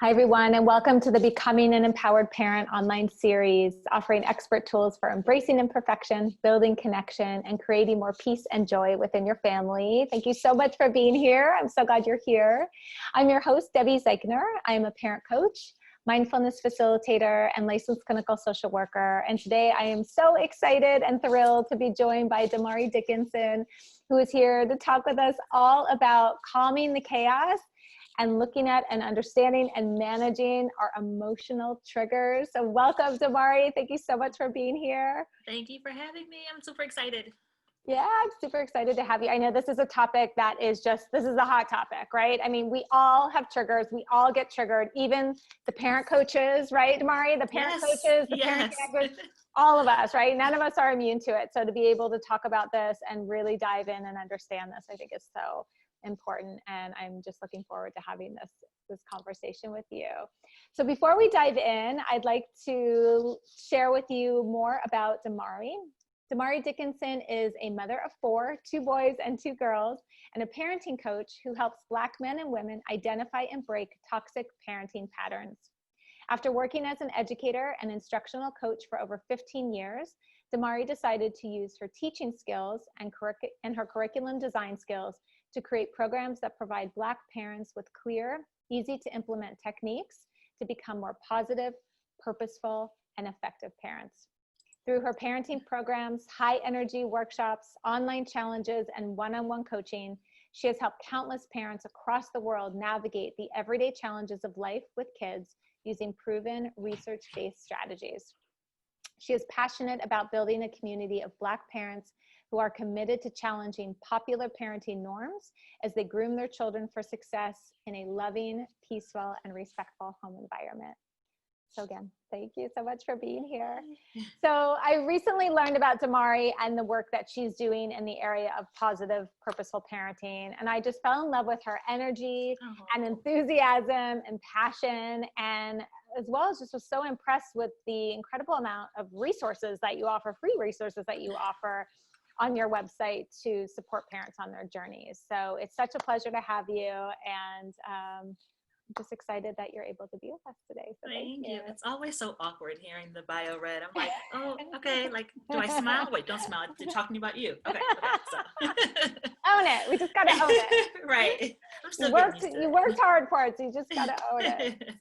Hi, everyone, and welcome to the Becoming an Empowered Parent online series, offering expert tools for embracing imperfection, building connection, and creating more peace and joy within your family. Thank you so much for being here. I'm so glad you're here. I'm your host, Debbie Zeichner. I'm a parent coach, mindfulness facilitator, and licensed clinical social worker. And today I am so excited and thrilled to be joined by Domari Dickinson, who is here to talk with us all about calming the chaos and looking at and understanding and managing our emotional triggers. So welcome, Domari. Thank you so much for being here. Thank you for having me. I'm super excited. Yeah, I'm super excited to have you. I know this is a topic that is just, this is a hot topic, right? I mean, we all have triggers. We all get triggered, even the parent coaches, right, Domari? The parent coaches, the parent connectors, all of us, right? None of us are immune to it. So to be able to talk about this and really dive in and understand this, I think is so important, and I'm just looking forward to having this conversation with you. So before we dive in, I'd like to share with you more about Domari. Domari Dickinson is a mother of 4, 2 boys and 2 girls, and a parenting coach who helps Black men and women identify and break toxic parenting patterns. After working as an educator and instructional coach for over 15 years, Domari decided to use her teaching skills and her curriculum design skills to create programs that provide Black parents with clear, easy to implement techniques to become more positive, purposeful, and effective parents. Through her parenting programs, high energy workshops, online challenges, and one-on-one coaching, she has helped countless parents across the world navigate the everyday challenges of life with kids using proven research-based strategies. She is passionate about building a community of Black parents who are committed to challenging popular parenting norms as they groom their children for success in a loving, peaceful, and respectful home environment. So again, thank you so much for being here. So I recently learned about Domari and the work that she's doing in the area of positive, purposeful parenting. And I just fell in love with her energy and enthusiasm and passion, and as well as just was so impressed with the incredible amount of resources that you offer, free resources that you offer on your website to support parents on their journeys. So it's such a pleasure to have you, and I'm just excited that you're able to be with us today. So thank you. It's always so awkward hearing the bio read. I'm like, oh, okay. Like, do I smile? Wait, don't smile. They're talking about you. Okay. So. Own it. We just got to own it. Right. I'm still you worked hard for it, so you just got to own it.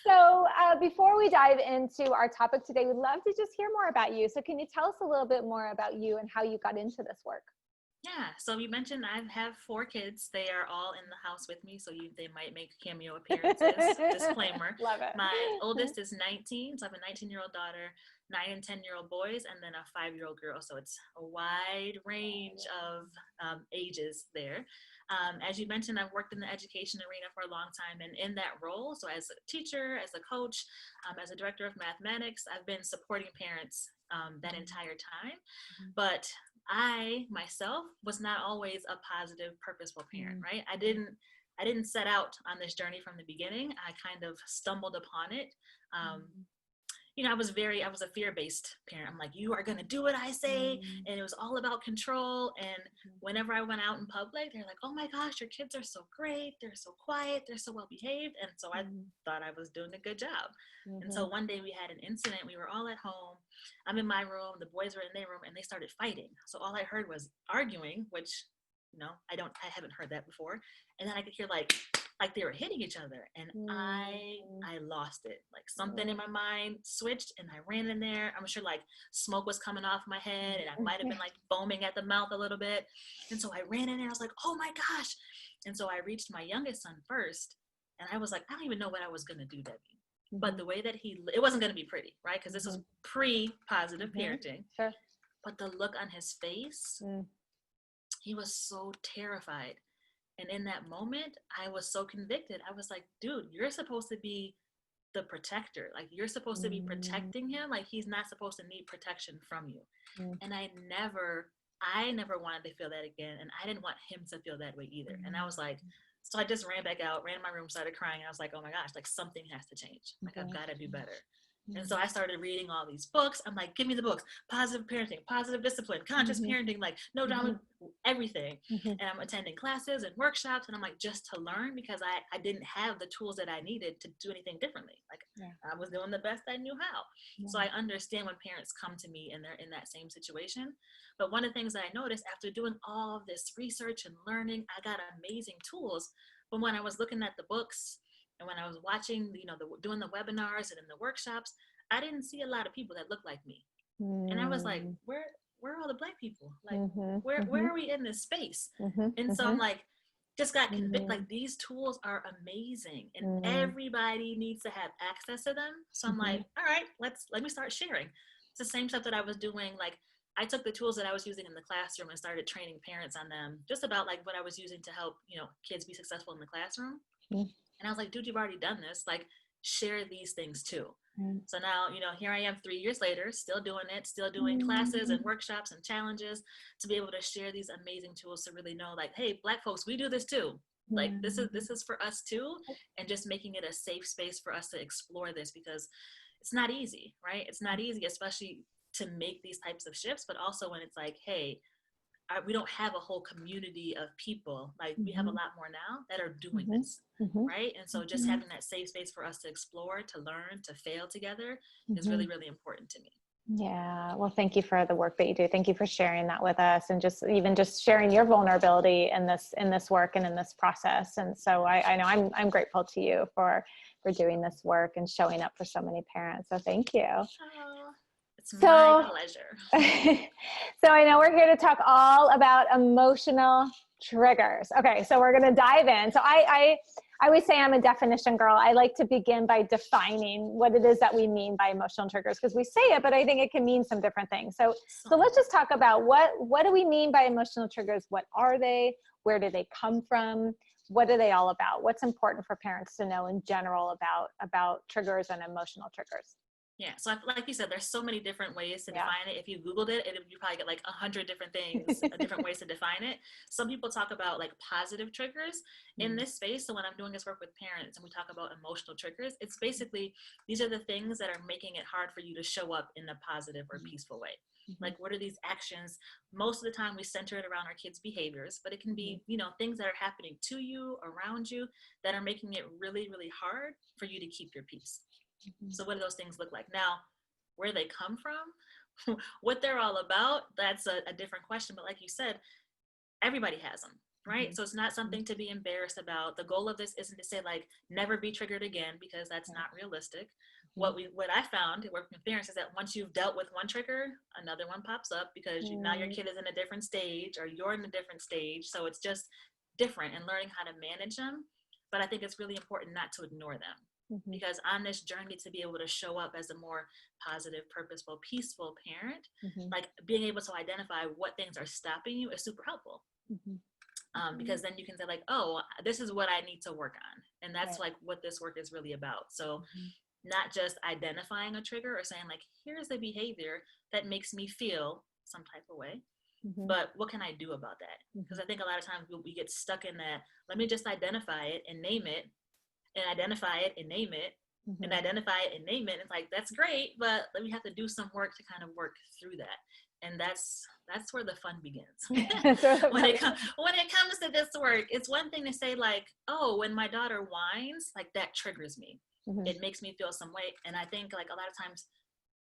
So before we dive into our topic today, we'd love to just hear more about you. So can you tell us a little bit more about you and how you got into this work? Yeah, so you mentioned I have 4 kids. They are all in the house with me, so they might make cameo appearances. Disclaimer. Love it. My oldest is 19, so I have a 19-year-old daughter, 9 and 10-year-old boys, and then a 5-year-old girl. So it's a wide range of ages there. As you mentioned, I've worked in the education arena for a long time, and in that role, so as a teacher, as a coach, as a director of mathematics, I've been supporting parents that entire time. But I myself was not always a positive, purposeful parent, right? I didn't set out on this journey from the beginning. I kind of stumbled upon it. You know, I was a fear-based parent. I'm like, you are going to do what I say. And it was all about control. And whenever I went out in public, they're like, oh my gosh, your kids are so great. They're so quiet. They're so well behaved. And so I thought I was doing a good job. And so one day we had an incident. We were all at home. I'm in my room. The boys were in their room, and they started fighting. So all I heard was arguing, which, you know, I haven't heard that before. And then I could hear like they were hitting each other, and I lost it. Like something in my mind switched, and I ran in there. I'm sure like smoke was coming off my head, and I might have been like foaming at the mouth a little bit. And so I ran in there. I was like, oh my gosh. And so I reached my youngest son first, and I was like, I don't even know what I was going to do, Debbie. But the way that it wasn't going to be pretty, right? Because this was pre-positive parenting. Sure. But the look on his face, he was so terrified. And in that moment, I was so convicted. I was like, dude, you're supposed to be the protector. Like, you're supposed to be protecting him. Like, he's not supposed to need protection from you. And I never wanted to feel that again. And I didn't want him to feel that way either. And I was like, so I just ran back out, ran in my room, started crying. I was like, oh my gosh, like something has to change. Like, I've got to do better. And so I started reading all these books. I'm like, give me the books, positive parenting, positive discipline, conscious parenting, like no drama, everything. And I'm attending classes and workshops. And I'm like, just to learn, because I didn't have the tools that I needed to do anything differently. Like I was doing the best I knew how. So I understand when parents come to me and they're in that same situation. But one of the things that I noticed after doing all of this research and learning, I got amazing tools. But when I was looking at the books, and when I was watching, doing the webinars and in the workshops, I didn't see a lot of people that looked like me. And I was like, where are all the Black people? Like, where are we in this space? And so I'm like, just got convinced, like these tools are amazing and everybody needs to have access to them. So I'm like, all right, let me start sharing. It's the same stuff that I was doing. Like I took the tools that I was using in the classroom and started training parents on them, just about like what I was using to help, kids be successful in the classroom. And I was like, dude, you've already done this. Like, share these things too. So now, here I am 3 years later, still doing it, still doing classes and workshops and challenges to be able to share these amazing tools to really know like, hey, Black folks, we do this too. Like, this is for us too. And just making it a safe space for us to explore this, because it's not easy, right? It's not easy, especially to make these types of shifts, but also when it's like, hey, we don't have a whole community of people. Like we have a lot more now that are doing this, right? And so just having that safe space for us to explore, to learn, to fail together is really, really important to me. Yeah. Well, thank you for the work that you do. Thank you for sharing that with us, and just sharing your vulnerability in this work and in this process. And so I know I'm grateful to you for doing this work and showing up for so many parents. So thank you. Oh, it's my pleasure. So I know we're here to talk all about emotional triggers. Okay, so we're going to dive in. So I always say I'm a definition girl. I like to begin by defining what it is that we mean by emotional triggers, because we say it, but I think it can mean some different things. So let's just talk about what do we mean by emotional triggers? What are they? Where do they come from? What are they all about? What's important for parents to know in general about triggers and emotional triggers? Yeah, so like you said, there's so many different ways to define it. If you Googled it, you probably get like 100 different things, different ways to define it. Some people talk about like positive triggers in this space. So when I'm doing this work with parents and we talk about emotional triggers, it's basically, these are the things that are making it hard for you to show up in a positive or peaceful way. Like, what are these actions? Most of the time we center it around our kids' behaviors, but it can be, things that are happening to you, around you, that are making it really, really hard for you to keep your peace. So what do those things look like? Now, where they come from, what they're all about, that's a different question. But like you said, everybody has them, right? So it's not something to be embarrassed about. The goal of this isn't to say like, never be triggered again, because that's not realistic. What I found working with parents is that once you've dealt with one trigger, another one pops up, because now your kid is in a different stage, or you're in a different stage. So it's just different, and learning how to manage them. But I think it's really important not to ignore them. Because on this journey to be able to show up as a more positive, purposeful, peaceful parent, like being able to identify what things are stopping you is super helpful. Because then you can say like, oh, this is what I need to work on. And that's like what this work is really about. So not just identifying a trigger or saying like, here's the behavior that makes me feel some type of way, but what can I do about that? Because I think a lot of times we get stuck in that, let me just identify it and name it, and identify it and name it, and identify it and name it. It's like, that's great, but we have to do some work to kind of work through that. And that's where the fun begins. when it comes to this work, it's one thing to say like, oh, when my daughter whines, like that triggers me. It makes me feel some way. And I think like a lot of times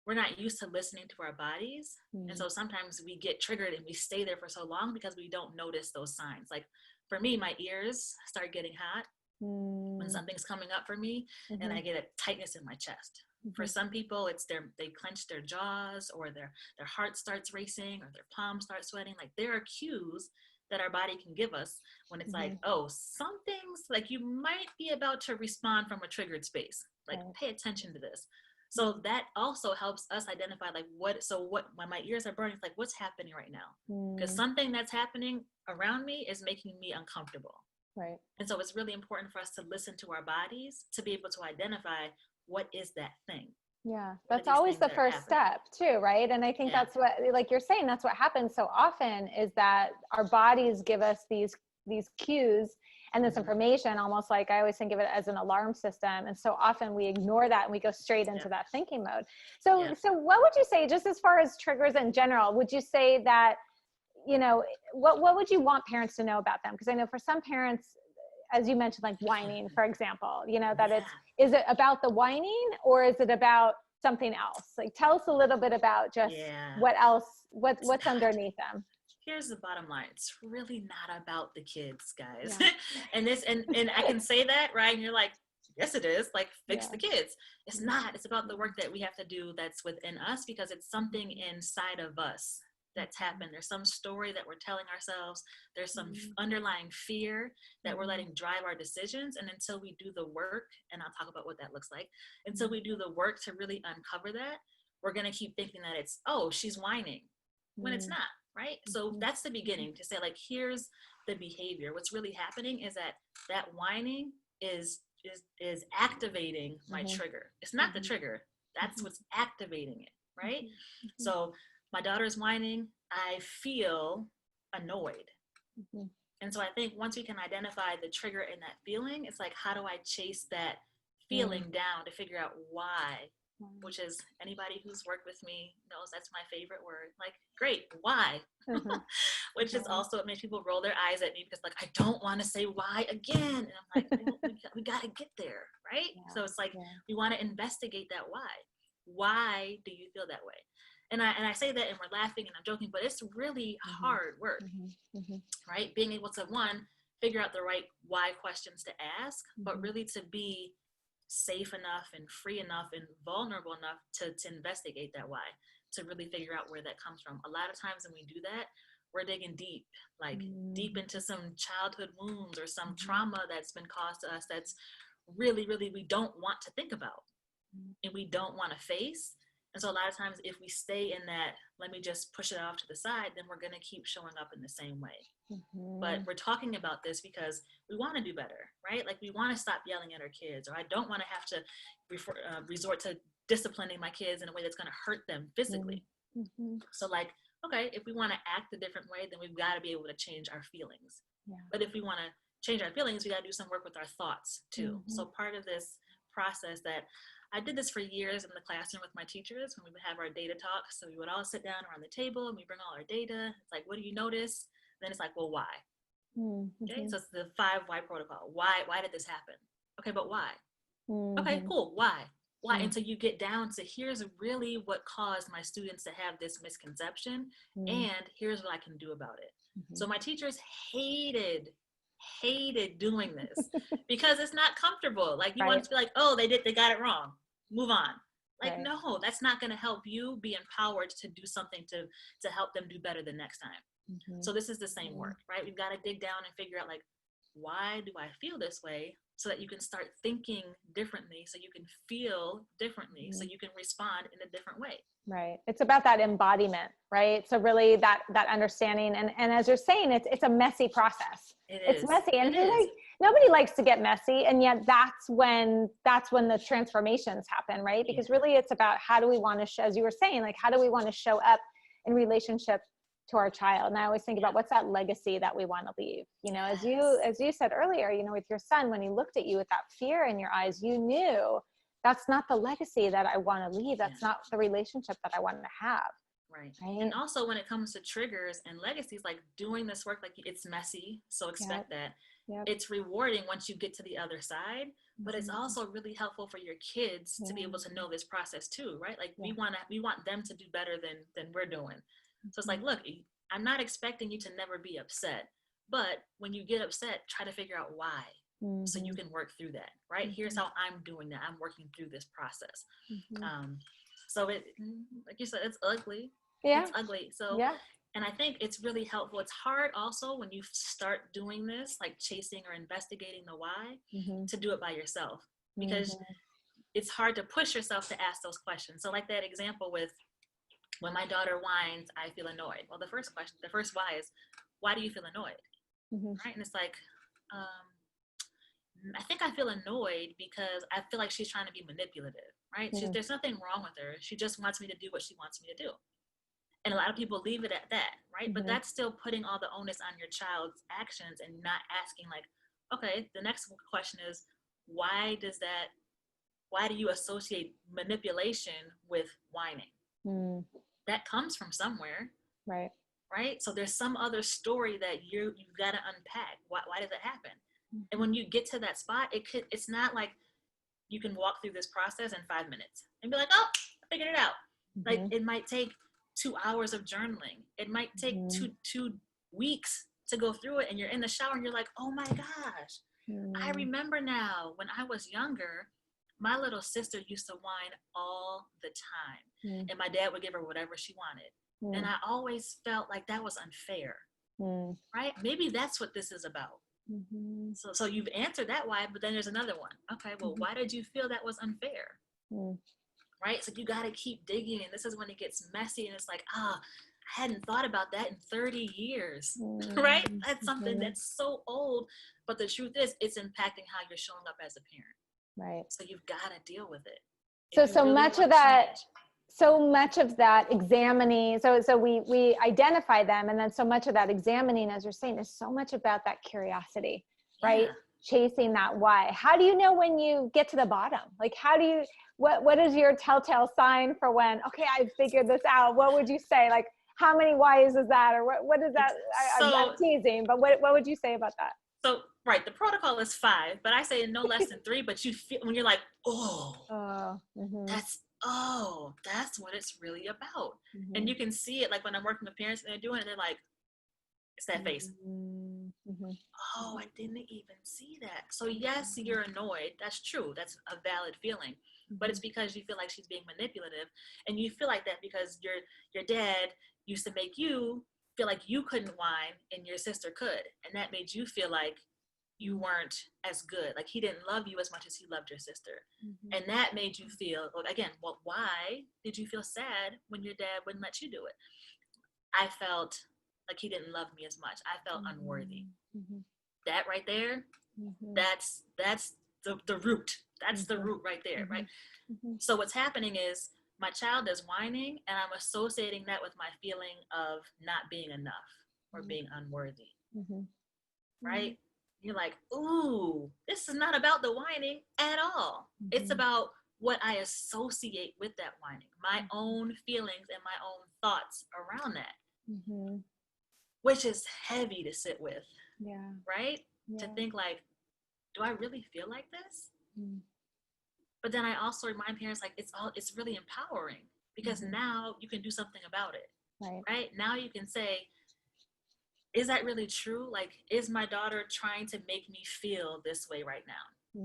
we're not used to listening to our bodies. And so sometimes we get triggered and we stay there for so long because we don't notice those signs. Like for me, my ears start getting hot when something's coming up for me, and I get a tightness in my chest. For some people, it's they clench their jaws, or their heart starts racing, or their palms start sweating. Like there are cues that our body can give us when it's like, oh, something's like, you might be about to respond from a triggered space. Like pay attention to this. So that also helps us identify like what when my ears are burning, it's like, what's happening right now? Because something that's happening around me is making me uncomfortable. Right. And so it's really important for us to listen to our bodies to be able to identify what is that thing. Yeah, that's always the first step too, right? And I think that's what, like you're saying, that's what happens so often, is that our bodies give us these cues, and this information, almost like I always think of it as an alarm system. And so often we ignore that and we go straight into that thinking mode. So, so what would you say, just as far as triggers in general, would you say that, you know, what would you want parents to know about them? Because I know for some parents, as you mentioned, like whining, for example, you know, that is it about the whining or is it about something else? Like, tell us a little bit about just what else, what's underneath them. Here's the bottom line. It's really not about the kids, guys. and I can say that, right? And you're like, yes, it is. Like, fix the kids. It's not. It's about the work that we have to do that's within us, because it's something inside of us that's happened. There's some story that we're telling ourselves. There's some underlying fear that we're letting drive our decisions. And until we do the work, and I'll talk about what that looks like, until we do the work to really uncover that, we're going to keep thinking that it's, oh, she's whining, when it's not, right? So that's the beginning, to say, like, here's the behavior. What's really happening is that whining is activating my trigger. It's not the trigger. That's what's activating it, right? So my daughter's whining, I feel annoyed. And so I think once we can identify the trigger in that feeling, it's like, how do I chase that feeling down to figure out why? Which is, anybody who's worked with me knows that's my favorite word. Like, great, why? Which is also, it makes people roll their eyes at me, because, like, I don't want to say why again. And I'm like, we got to get there, right? So it's like, we want to investigate that why. Why do you feel that way? And I say that and we're laughing and I'm joking, but it's really hard work, right? Being able to, one, figure out the right why questions to ask, but really to be safe enough and free enough and vulnerable enough to investigate that why, to really figure out where that comes from. A lot of times when we do that, we're digging deep, like deep into some childhood wounds or some trauma that's been caused to us that's really, really, we don't want to think about and we don't want to face. And so a lot of times if we stay in that, let me just push it off to the side, then we're going to keep showing up in the same way. But we're talking about this because we want to do better, right? Like, we want to stop yelling at our kids, or I don't want to have to resort to disciplining my kids in a way that's going to hurt them physically. So, like, okay, if we want to act a different way, then we've got to be able to change our feelings. But if we want to change our feelings, we got to do some work with our thoughts too. So part of this process that I did this for years in the classroom with my teachers when we would have our data talk. So we would all sit down around the table and we bring all our data. It's like, what do you notice? Then it's like, well, why? Okay, so it's the 5 why protocol. Why did this happen? Okay, but why? Okay, cool. Why? Until you get down to, here's really what caused my students to have this misconception, and here's what I can do about it. So my teachers hated doing this because it's not comfortable. Like, you want to be like, oh, they got it wrong, move on. Like, no, that's not going to help you be empowered to do something to help them do better the next time. So this is the same work, right? We've got to dig down and figure out, like, why do I feel this way, so that you can start thinking differently, so you can feel differently, so you can respond in a different way. Right. It's about that embodiment, right? So really that understanding, and as you're saying, it's a messy process. It's messy, and nobody likes to get messy, and yet that's when the transformations happen, right? Because really it's about, how do we want to, as you were saying, like, how do we want to show up in relationship to our child? And I always think about, what's that legacy that we want to leave? You know, as you said earlier, you know, with your son, when he looked at you with that fear in your eyes, you knew that's not the legacy that I want to leave. That's not the relationship that I want to have. Right. And also when it comes to triggers and legacies, like, doing this work, like, it's messy. So expect that. It's rewarding once you get to the other side, but it's also really helpful for your kids to be able to know this process too, right? Like, we want them to do better than we're doing. So it's like, look, I'm not expecting you to never be upset, but when you get upset, try to figure out why, so you can work through that, right? Here's how I'm doing that. I'm working through this process. So it, like you said, it's ugly. It's ugly. So, and I think it's really helpful. It's hard also when you start doing this, like chasing or investigating the why, to do it by yourself, because it's hard to push yourself to ask those questions. So like that example with, when my daughter whines, I feel annoyed. Well, the first why is, why do you feel annoyed? Right? And it's like, I think I feel annoyed because I feel like she's trying to be manipulative, right? There's nothing wrong with her. She just wants me to do what she wants me to do. And a lot of people leave it at that, right? But that's still putting all the onus on your child's actions and not asking, like, okay, the next question is, why do you associate manipulation with whining? Mm. That comes from somewhere, Right. right? So there's some other story that you've got to unpack. Why did that happen? Mm-hmm. And when you get to that spot, it's not like you can walk through this process in 5 minutes and be like, oh, I figured it out. Mm-hmm. Like, it might take 2 hours of journaling. It might take two weeks to go through it. And you're in the shower and you're like, oh my gosh, I remember now when I was younger, my little sister used to whine all the time. And my dad would give her whatever she wanted. And I always felt like that was unfair, right? Maybe that's what this is about. So you've answered that why, but then there's another one. Okay, well, why did you feel that was unfair? Right? So you got to keep digging, and this is when it gets messy, and it's like, I hadn't thought about that in 30 years, right? That's something that's so old, but the truth is, it's impacting how you're showing up as a parent. Right. So you've got to deal with it. So much of that examining, so we identify them, and then so much of that examining, as you're saying, is so much about that curiosity, right? Chasing that why. How do you know when you get to the bottom? Like, how do you, what is your telltale sign for when, okay, I figured this out? What would you say? Like, how many whys is that? Or what is that? I'm teasing, but what would you say about that? So, right, the protocol is 5, but I say no less than 3, but you feel, when you're like, that's what it's really about. And you can see it, like when I'm working with parents and they're doing it, they're like, it's that face. Oh, I didn't even see that. So yes, you're annoyed. That's true. That's a valid feeling. But it's because you feel like she's being manipulative, and you feel like that because your dad used to make you feel like you couldn't whine and your sister could, and that made you feel like you weren't as good. Like he didn't love you as much as he loved your sister. And that made you feel, again, well, why did you feel sad when your dad wouldn't let you do it? I felt like he didn't love me as much. I felt unworthy. That right there, that's the root. That's the root right there, right? So what's happening is my child is whining, and I'm associating that with my feeling of not being enough or being unworthy, right? You're like, ooh, this is not about the whining at all. It's about what I associate with that whining, my own feelings and my own thoughts around that, which is heavy to sit with, right? To think like, do I really feel like this? But then I also remind parents, like, it's really empowering, because now you can do something about it, right? Now you can say, is that really true? Like, is my daughter trying to make me feel this way right now?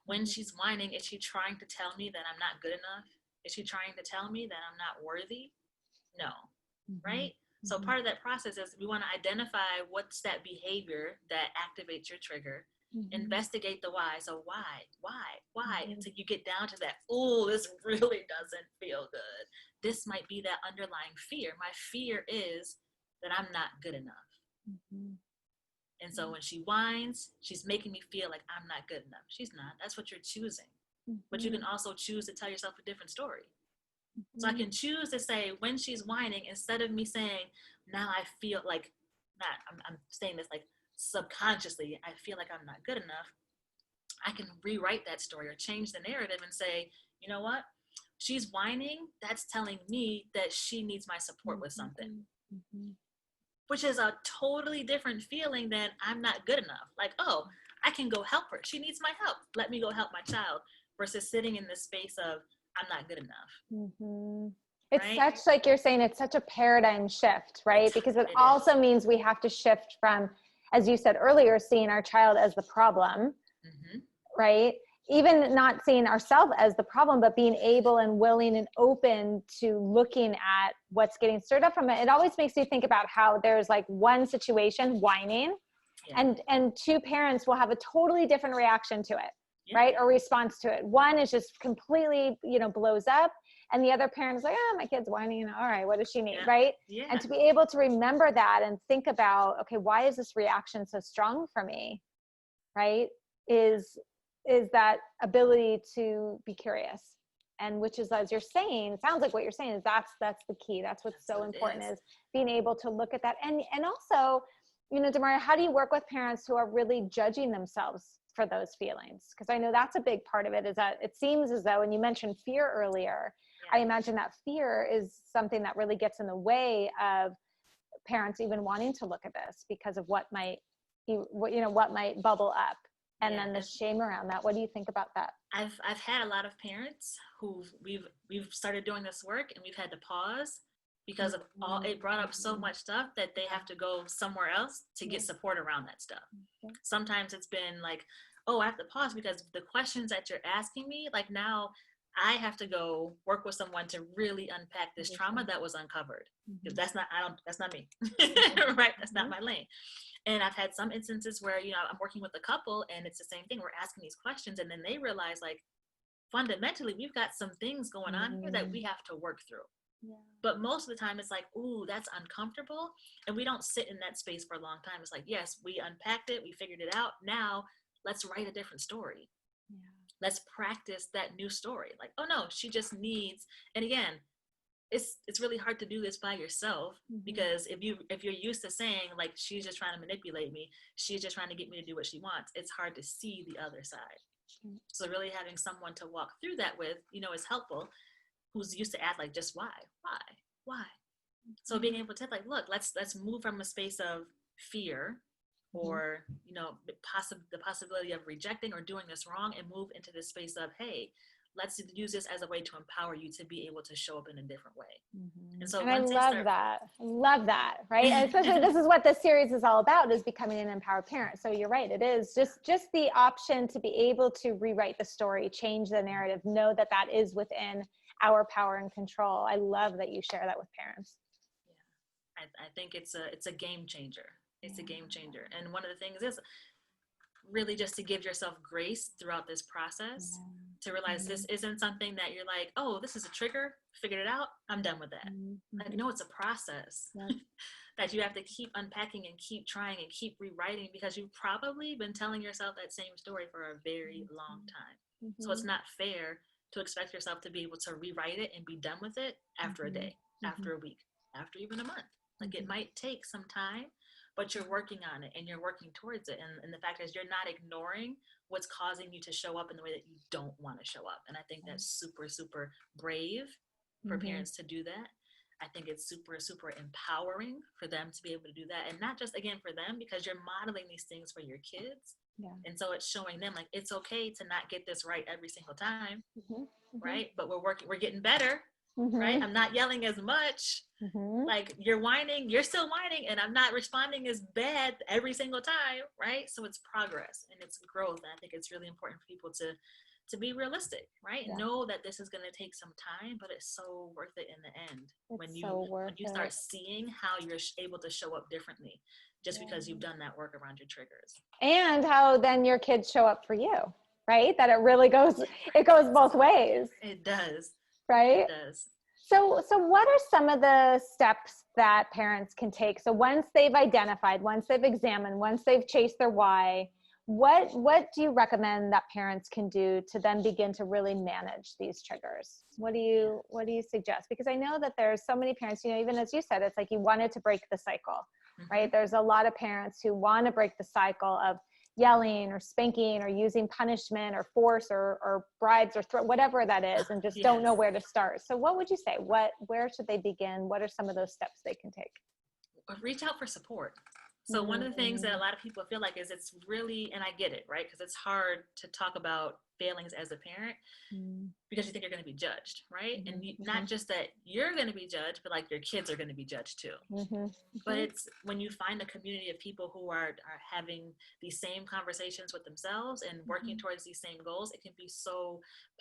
When she's whining, is she trying to tell me that I'm not good enough? Is she trying to tell me that I'm not worthy? No, right? So part of that process is we want to identify what's that behavior that activates your trigger, investigate the why. So why? Until you get down to that, oh, this really doesn't feel good. This might be that underlying fear. My fear is that I'm not good enough. And so when she whines, she's making me feel like I'm not good enough. She's not. That's what you're choosing. But you can also choose to tell yourself a different story. So I can choose to say, when she's whining, instead of me saying, now I feel like, I'm saying this like subconsciously, I feel like I'm not good enough. I can rewrite that story or change the narrative and say, you know what? She's whining. That's telling me that she needs my support with something. Which is a totally different feeling than I'm not good enough. Like, oh, I can go help her. She needs my help. Let me go help my child, versus sitting in this space of, I'm not good enough. It's right? such, like you're saying, it's such a paradigm shift, right? Because it also means we have to shift from, as you said earlier, seeing our child as the problem, right? Even not seeing ourselves as the problem, but being able and willing and open to looking at what's getting stirred up from it. It always makes me think about how there's like one situation, whining, and two parents will have a totally different reaction to it, right? Or response to it. One is just completely, blows up. And the other parent is like, oh, my kid's whining. All right, what does she need, right? And to be able to remember that and think about, okay, why is this reaction so strong for me, right? Is that ability to be curious. And which is, as you're saying, it sounds like what you're saying is that's the key. That's what's so important, is being able to look at that. And also, Domari, how do you work with parents who are really judging themselves for those feelings? Because I know that's a big part of it, is that it seems as though, and you mentioned fear earlier, I imagine that fear is something that really gets in the way of parents even wanting to look at this because of what might bubble up, and then the shame around that. What do you think about that? I've had a lot of parents who we've started doing this work and we've had to pause because of all, it brought up so much stuff that they have to go somewhere else to get support around that stuff. Sometimes it's been like, oh, I have to pause because the questions that you're asking me, like now I have to go work with someone to really unpack this trauma that was uncovered. Because that's not me, right? That's not my lane. And I've had some instances where, I'm working with a couple and it's the same thing. We're asking these questions and then they realize, like, fundamentally, we've got some things going on here that we have to work through. But most of the time it's like, ooh, that's uncomfortable. And we don't sit in that space for a long time. It's like, yes, we unpacked it. We figured it out. Now let's write a different story. Let's practice that new story. Like, oh no, she just needs, and again, it's really hard to do this by yourself because if you're used to saying like, she's just trying to manipulate me, she's just trying to get me to do what she wants, it's hard to see the other side. So really having someone to walk through that with, is helpful, who's used to act like, just why. So being able to like, look, let's move from a space of fear or, the possibility of rejecting or doing this wrong and move into this space of, hey, let's use this as a way to empower you to be able to show up in a different way. And so I love that, right? And especially this is what this series is all about, is becoming an empowered parent. So you're right. It is just the option to be able to rewrite the story, change the narrative, know that that is within our power and control. I love that you share that with parents. Yeah. I think it's a game changer. It's a game changer. And one of the things is really just to give yourself grace throughout this process, to realize this isn't something that you're like, oh, this is a trigger, figured it out, I'm done with that. Like, no, it's a process that you have to keep unpacking and keep trying and keep rewriting, because you've probably been telling yourself that same story for a very long time. So it's not fair to expect yourself to be able to rewrite it and be done with it after a day, after a week, after even a month. Like, it might take some time, but you're working on it and you're working towards it. And the fact is, you're not ignoring what's causing you to show up in the way that you don't want to show up. And I think that's super, super brave for parents to do that. I think it's super, super empowering for them to be able to do that. And not just, again, for them, because you're modeling these things for your kids. And so it's showing them, like, it's okay to not get this right every single time, right? But we're getting better, right? I'm not yelling as much. Like, you're whining, you're still whining, and I'm not responding as bad every single time, right? So it's progress and it's growth. And I think it's really important for people to be realistic, right? Know that this is going to take some time, but it's so worth it in the end. When you start seeing how you're able to show up differently just because you've done that work around your triggers. And how then your kids show up for you, right? That it really goes both ways. It does. Right? It does. So what are some of the steps that parents can take? So once they've identified, once they've examined, once they've chased their why, what do you recommend that parents can do to then begin to really manage these triggers? What do you suggest? Because I know that there's so many parents, even as you said, it's like you wanted to break the cycle, right? There's a lot of parents who want to break the cycle of yelling or spanking or using punishment or force or bribes or whatever that is, and just don't know where to start. So what would you say? Where should they begin? What are some of those steps they can take? Reach out for support. So one of the things that a lot of people feel like is it's really, and I get it, right? Because it's hard to talk about failings as a parent because you think you're going to be judged, right? And not just that you're going to be judged, but like your kids are going to be judged too. But it's when you find a community of people who are having these same conversations with themselves and working towards these same goals, it can be so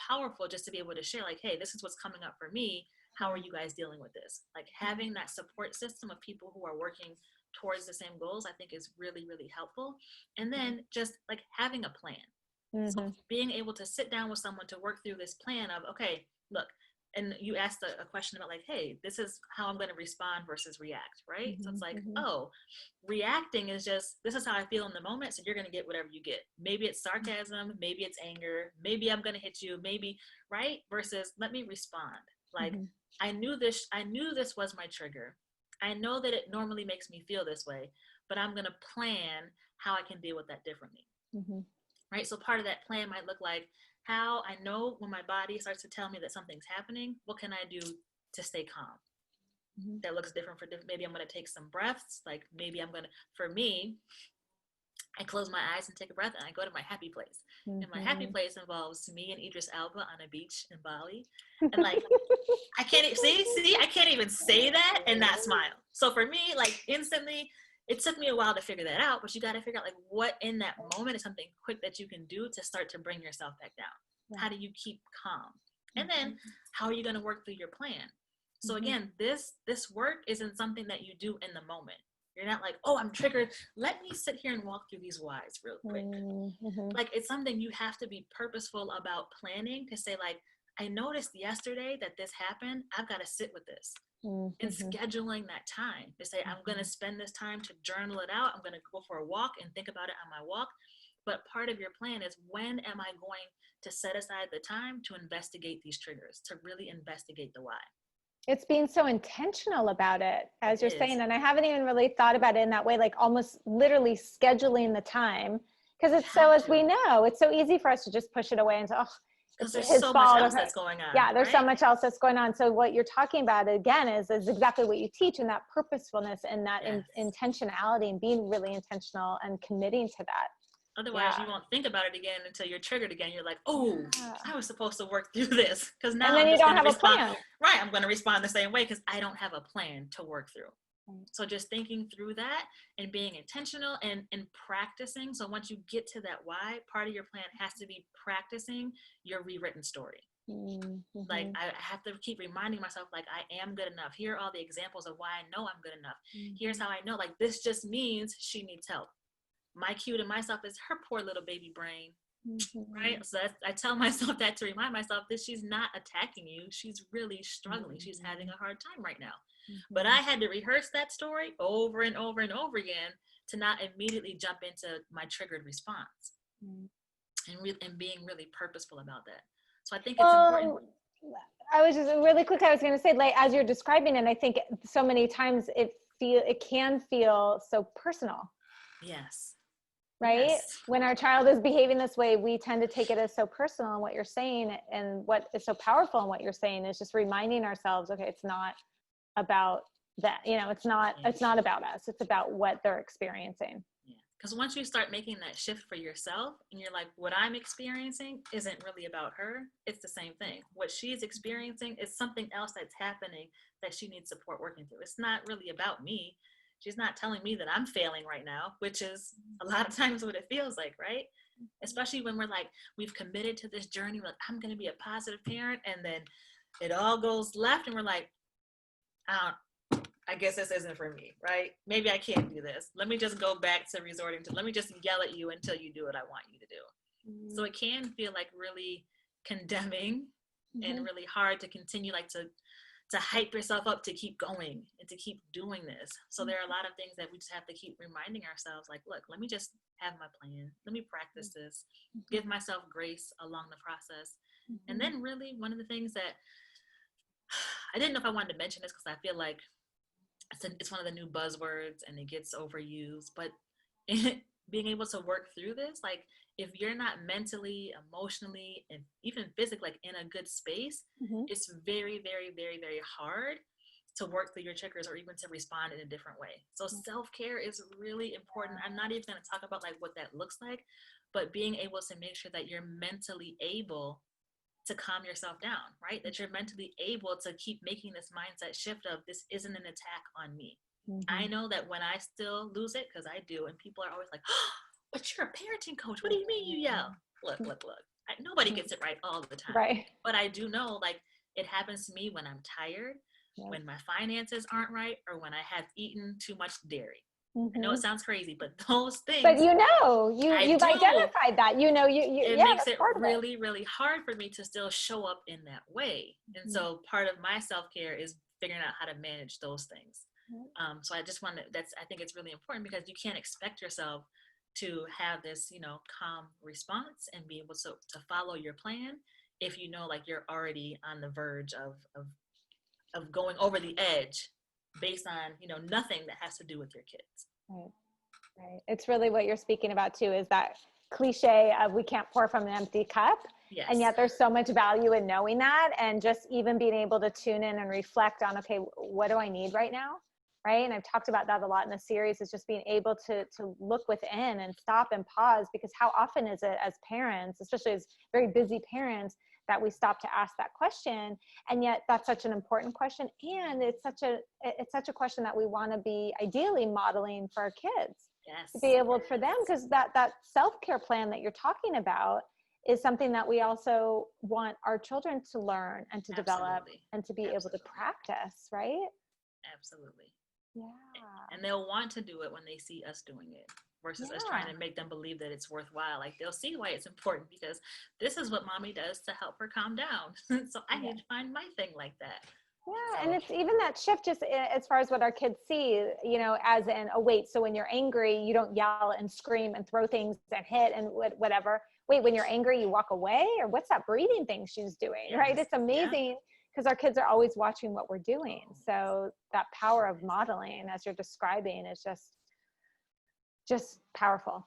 powerful just to be able to share, like, hey, this is what's coming up for me. How are you guys dealing with this? Like, having that support system of people who are working towards the same goals, I think is really, really helpful. And then just like having a plan. So being able to sit down with someone to work through this plan of, okay, look, and you asked a question about like, hey, this is how I'm going to respond versus react, right? So it's like, oh, reacting is just, this is how I feel in the moment. So you're going to get whatever you get. Maybe it's sarcasm, maybe it's anger, maybe I'm going to hit you, maybe, right? Versus let me respond. Like, I knew this was my trigger. I know that it normally makes me feel this way, but I'm going to plan how I can deal with that differently. Right? So part of that plan might look like how I know when my body starts to tell me that something's happening, what can I do to stay calm? That looks different for maybe I'm going to take some breaths. Like maybe I'm going to, for me, I close my eyes and take a breath and I go to my happy place. And my happy place involves me and Idris Elba on a beach in Bali. And like, I can't I can't even say that and not smile. So for me, like instantly, it took me a while to figure that out, but you got to figure out like what in that moment is something quick that you can do to start to bring yourself back down. How do you keep calm? And then how are you going to work through your plan? So again, this work isn't something that you do in the moment. You're not like, oh, I'm triggered. Let me sit here and walk through these whys real quick. Like it's something you have to be purposeful about planning to say like, I noticed yesterday that this happened. I've got to sit with this and scheduling that time to say, I'm going to spend this time to journal it out. I'm going to go for a walk and think about it on my walk. But part of your plan is when am I going to set aside the time to investigate these triggers, to really investigate the why. It's being so intentional about it, as you're saying. And I haven't even really thought about it in that way, like almost literally scheduling the time. Because it's so, as we know, it's so easy for us to just push it away and say, oh, because there's so much else that's going on. Yeah, there's so much else that's going on. So what you're talking about, again, is exactly what you teach, and that purposefulness and that intentionality and being really intentional and committing to that. Otherwise, you won't think about it again until you're triggered again. You're like, oh, I was supposed to work through this. Because now I'm just going to respond. Right, I'm going to respond the same way because I don't have a plan to work through. So just thinking through that and being intentional and practicing. So once you get to that why, part of your plan has to be practicing your rewritten story. Like I have to keep reminding myself, like, I am good enough. Here are all the examples of why I know I'm good enough. Here's how I know, like, this just means she needs help. My cue to myself is her poor little baby brain, right? So I tell myself that to remind myself that she's not attacking you. She's really struggling. She's having a hard time right now. But I had to rehearse that story over and over and over again to not immediately jump into my triggered response and being really purposeful about that. So I think it's important. I was just really quick. I was going to say, like, as you're describing it, I think so many times it can feel so personal. Yes. Right? Yes. When our child is behaving this way, we tend to take it as so personal. And what you're saying and what is so powerful in what you're saying is just reminding ourselves, okay, it's not about that. It's not about us. It's about what they're experiencing. Yeah. Because once you start making that shift for yourself and you're like, what I'm experiencing isn't really about her. It's the same thing. What she's experiencing is something else that's happening that she needs support working through. It's not really about me. She's not telling me that I'm failing right now, which is a lot of times what it feels like, right? Especially when we're like, we've committed to this journey, we're like, I'm going to be a positive parent. And then it all goes left and we're like, I guess this isn't for me, right? Maybe I can't do this. Let me just go back to let me just yell at you until you do what I want you to do. So it can feel like really condemning and really hard to continue, like to hype yourself up to keep going and to keep doing this. So there are a lot of things that we just have to keep reminding ourselves, like, look, let me just have my plan. Let me practice this, give myself grace along the process. And then really one of the things that I didn't know if I wanted to mention this because I feel like it's one of the new buzzwords and it gets overused, but being able to work through this, like if you're not mentally, emotionally, and even physically like in a good space, it's very, very, very, very hard to work through your triggers or even to respond in a different way. So self-care is really important. I'm not even going to talk about like what that looks like, but being able to make sure that you're mentally able to calm yourself down, right? That you're mentally able to keep making this mindset shift of this isn't an attack on me. I know that when I still lose it, because I do, and people are always like, oh, but you're a parenting coach. What do you mean you yell? Look. Nobody gets it right all the time. Right. But I do know, like, it happens to me when I'm tired, when my finances aren't right, or when I have eaten too much dairy. I know it sounds crazy, but those things. But you've identified that. It makes it really, really hard for me to still show up in that way. And so part of my self-care is figuring out how to manage those things. So I just I think it's really important because you can't expect yourself to have this, calm response and be able to follow your plan if you know, like you're already on the verge of going over the edge based on, nothing that has to do with your kids. Right. Right. It's really what you're speaking about too, is that cliche of we can't pour from an empty cup. Yes. And yet there's so much value in knowing that, and just even being able to tune in and reflect on, okay, what do I need right now? Right. And I've talked about that a lot in the series, is just being able to look within and stop and pause, because how often is it as parents, especially as very busy parents, that we stop to ask that question? And yet that's such an important question. And it's such a question that we want to be ideally modeling for our kids. Yes. To be able for them, because that self-care plan that you're talking about is something that we also want our children to learn and to develop and to be able to practice, right? Absolutely. Yeah. And they'll want to do it when they see us doing it, versus us trying to make them believe that it's worthwhile. Like, they'll see why it's important, because this is what mommy does to help her calm down. So I need to find my thing like that. Yeah, and it's even that shift just as far as what our kids see, as in, oh, wait, so when you're angry, you don't yell and scream and throw things and hit and whatever. Wait, when you're angry, you walk away? Or what's that breathing thing she's doing, right? It's amazing, because our kids are always watching what we're doing. So that power of modeling, as you're describing, is just powerful.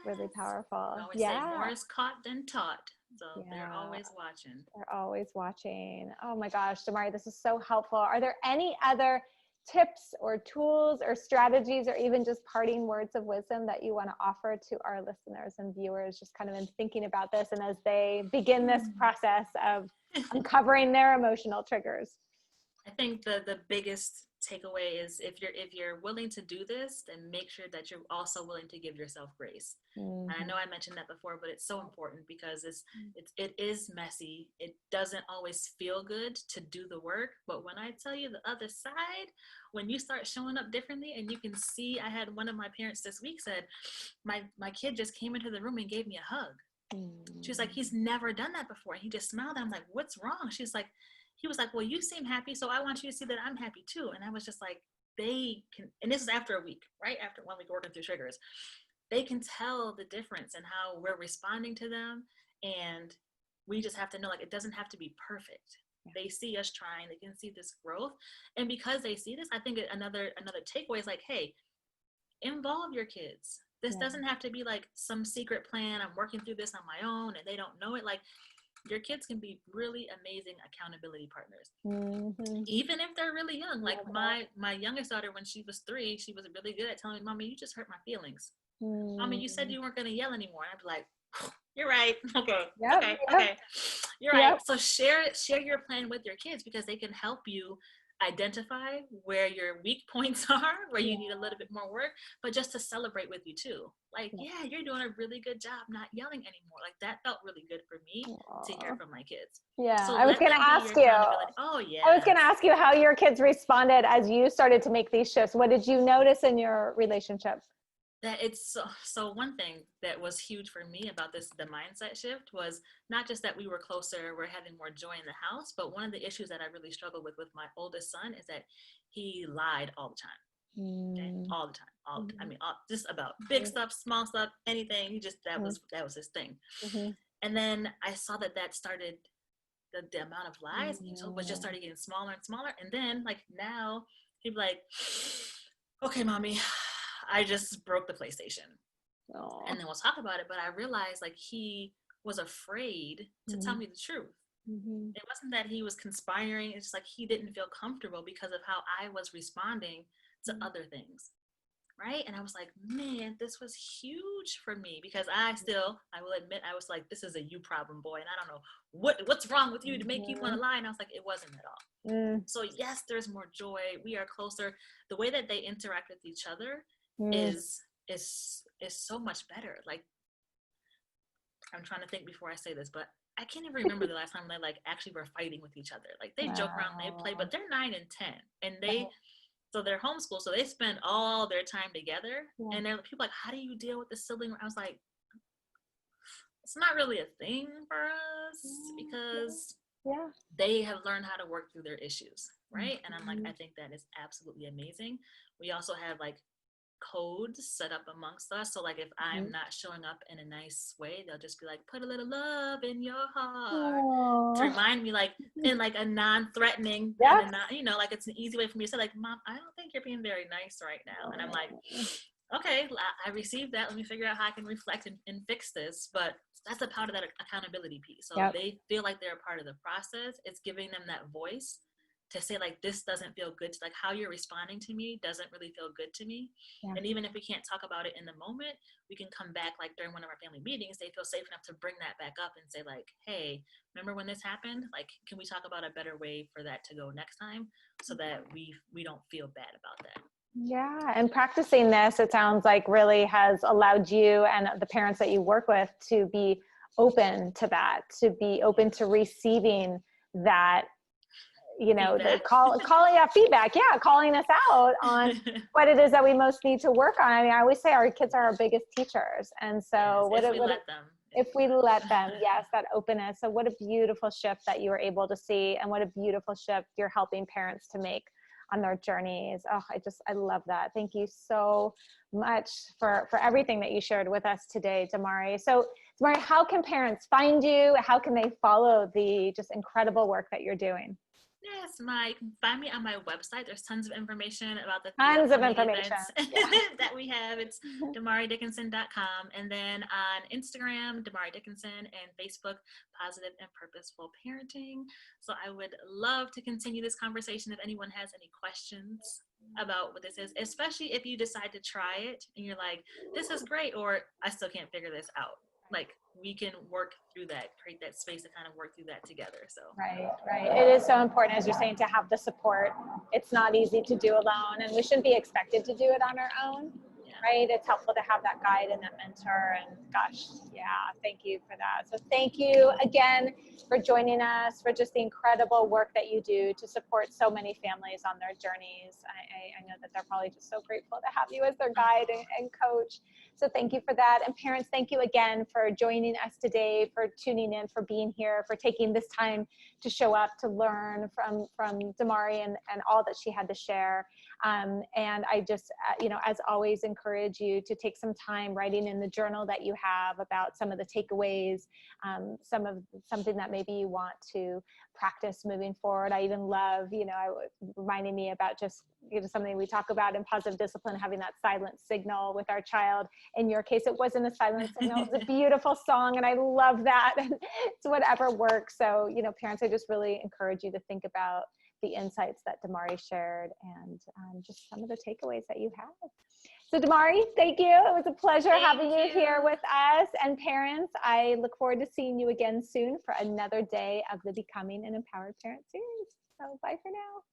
Really powerful. I always say more is caught than taught. So they're always watching. They're always watching. Oh my gosh, Domari, this is so helpful. Are there any other tips or tools or strategies, or even just parting words of wisdom that you want to offer to our listeners and viewers, just kind of in thinking about this and as they begin this process of uncovering their emotional triggers? I think the biggest takeaway is, if you're willing to do this, then make sure that you're also willing to give yourself grace. And I know I mentioned that before, but it's so important, because it is messy. It doesn't always feel good to do the work, but when I tell you the other side, when you start showing up differently, and you can see, I had one of my parents this week said, my kid just came into the room and gave me a hug. She was like, he's never done that before. And he just smiled. I'm like, what's wrong? He was like, well, you seem happy, so I want you to see that I'm happy too. And I was just like, they can, and this is after a week, right? After 1 week working through triggers, they can tell the difference in how we're responding to them. And we just have to know, like, it doesn't have to be perfect. They see us trying, they can see this growth. And because they see this, I think another takeaway is like, hey, involve your kids. This doesn't have to be like some secret plan. I'm working through this on my own and they don't know it. Like, your kids can be really amazing accountability partners, even if they're really young. Like my youngest daughter, when she was 3, she was really good at telling me, Mommy, you just hurt my feelings. Mommy, you said you weren't going to yell anymore. And I'd be like, you're right. Okay. You're right. So share your plan with your kids, because they can help you identify where your weak points are, where you need a little bit more work, but just to celebrate with you too. Like, you're doing a really good job not yelling anymore. Like, that felt really good for me to hear from my kids. Yeah. So I was going to ask you. Oh, yeah. I was going to ask you how your kids responded as you started to make these shifts. What did you notice in your relationship? That it's so one thing that was huge for me about the mindset shift was not just that we were closer, we're having more joy in the house, but one of the issues that I really struggled with my oldest son is that he lied all the time. Okay? All the time. I mean, just about big stuff, small stuff, anything. He just, that was his thing. And then I saw that started, the amount of lies was just started getting smaller and smaller. And then, like, now he'd be like, okay, Mommy, I just broke the PlayStation. And then we'll talk about it. But I realized, like, he was afraid to tell me the truth. It wasn't that he was conspiring. It's just like he didn't feel comfortable because of how I was responding to other things. Right. And I was like, man, this was huge for me, because I will admit, I was like, this is a you problem, boy. And I don't know what's wrong with you to make you want to lie. And I was like, it wasn't at all. So yes, there's more joy. We are closer. The way that they interact with each other is so much better. Like, I'm trying to think before I say this, but I can't even remember the last time they like actually were fighting with each other. Like, they joke around, they play, but they're 9 and 10, and so they're homeschooled, so they spend all their time together. And they're people like, how do you deal with the sibling? I was like, it's not really a thing for us, because they have learned how to work through their issues, right? And I'm like, I think that is absolutely amazing. We also have like codes set up amongst us. So like, if I'm not showing up in a nice way, they'll just be like, put a little love in your heart to remind me, like, in like a non-threatening, and like, it's an easy way for me to say, like, Mom, I don't think you're being very nice right now. And I'm like, okay, I received that. Let me figure out how I can reflect and fix this. But that's a part of that accountability piece. So Yep. they feel like they're a part of the process. It's giving them that voice to say, like, this doesn't feel good. Like, how you're responding to me doesn't really feel good to me. Yeah. And even if we can't talk about it in the moment, we can come back, like, during one of our family meetings, they feel safe enough to bring that back up and say, like, hey, remember when this happened? Like, can we talk about a better way for that to go next time, so that we don't feel bad about that. Yeah, and practicing this, it sounds like, really has allowed you and the parents that you work with to be open to that, to be open to receiving that, you know, calling out feedback. Yeah, calling us out on what it is that we most need to work on. I mean, I always say our kids are our biggest teachers. And so yes, if we let them. If we let them, yes, that openness. So what a beautiful shift that you were able to see, and what a beautiful shift you're helping parents to make on their journeys. Oh, I love that. Thank you so much for everything that you shared with us today, Domari. So Domari, how can parents find you? How can they follow the just incredible work that you're doing? Yes, find me on my website. There's tons of information about the Tons of upcoming information. events Yeah. that we have. It's DomariDickinson.com. And then on Instagram, Domari Dickinson, and Facebook, Positive and Purposeful Parenting. So I would love to continue this conversation if anyone has any questions about what this is, especially if you decide to try it and you're like, this is great, or I still can't figure this out. Like, we can work through that, create that space to kind of work through that together. So Right. It is so important, as you're saying, to have the support. It's not easy to do alone, and we shouldn't be expected to do it on our own. yeah. Right. It's helpful to have that guide and that mentor. And gosh, yeah, thank you for that. So thank you again for joining us, for just the incredible work that you do to support so many families on their journeys. I know that they're probably just so grateful to have you as their guide and coach. So thank you for that. And parents, thank you again for joining us today, for tuning in, for being here, for taking this time to show up, to learn from Domari and all that she had to share. And I just, as always, encourage you to take some time writing in the journal that you have about some of the takeaways, something that maybe you want to practice moving forward. I even love, reminding me about just, something we talk about in positive discipline, having that silent signal with our child. In your case, it wasn't a silent signal. It's a beautiful song, and I love that. It's whatever works. So, parents, I just really encourage you to think about the insights that Domari shared, and just some of the takeaways that you have. So Domari, thank you. It was a pleasure having you here with us. And parents, I look forward to seeing you again soon for another day of the Becoming an Empowered Parent series. So bye for now.